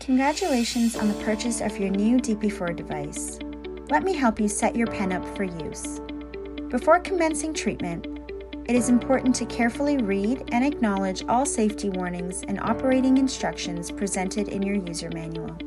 Congratulations on the purchase of your new Dp4 device. Let me help you set your pen up for use. Before commencing treatment, it is important to carefully read and acknowledge all safety warnings and operating instructions presented in your user manual.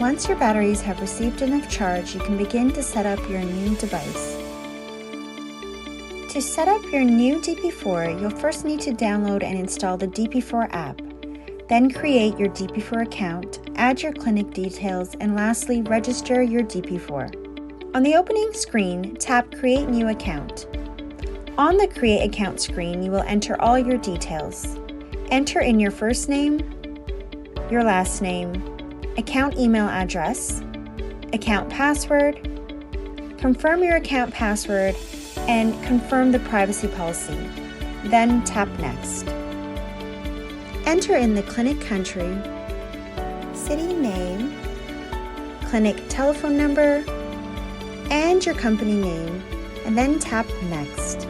Once your batteries have received enough charge, you can begin to set up your new device. To set up your new Dp4, you'll first need to download and install the Dp4 app, then create your Dp4 account, add your clinic details, and lastly, register your Dp4. On the opening screen, tap Create New Account. On the Create Account screen, you will enter all your details. Enter in your first name, your last name, account email address, account password, confirm your account password, and confirm the privacy policy. Then tap Next. Enter in the clinic country, city name, clinic telephone number, and your company name, and then tap Next.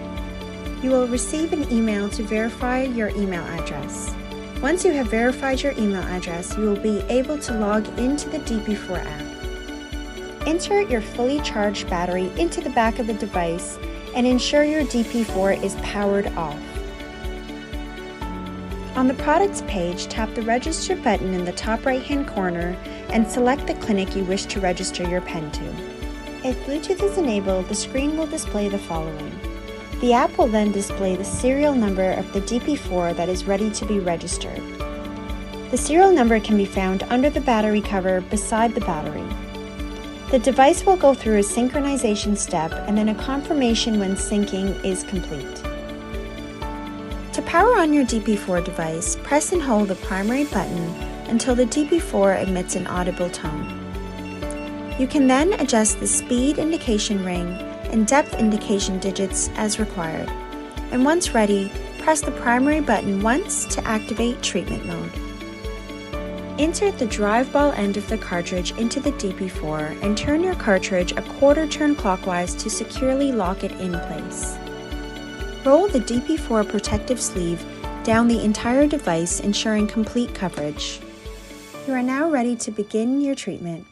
You will receive an email to verify your email address. Once you have verified your email address, you will be able to log into the Dp4 app. Insert your fully charged battery into the back of the device and ensure your Dp4 is powered off. On the products page, tap the Register button in the top right-hand corner and select the clinic you wish to register your pen to. If Bluetooth is enabled, the screen will display the following. The app will then display the serial number of the Dp4 that is ready to be registered. The serial number can be found under the battery cover beside the battery. The device will go through a synchronization step and then a confirmation when syncing is complete. To power on your Dp4 device, press and hold the primary button until the Dp4 emits an audible tone. You can then adjust the speed indication ring and depth indication digits as required. And once ready, press the primary button once to activate treatment mode. Insert the drive ball end of the cartridge into the Dp4 and turn your cartridge a quarter turn clockwise to securely lock it in place. Roll the Dp4 protective sleeve down the entire device, ensuring complete coverage. You are now ready to begin your treatment.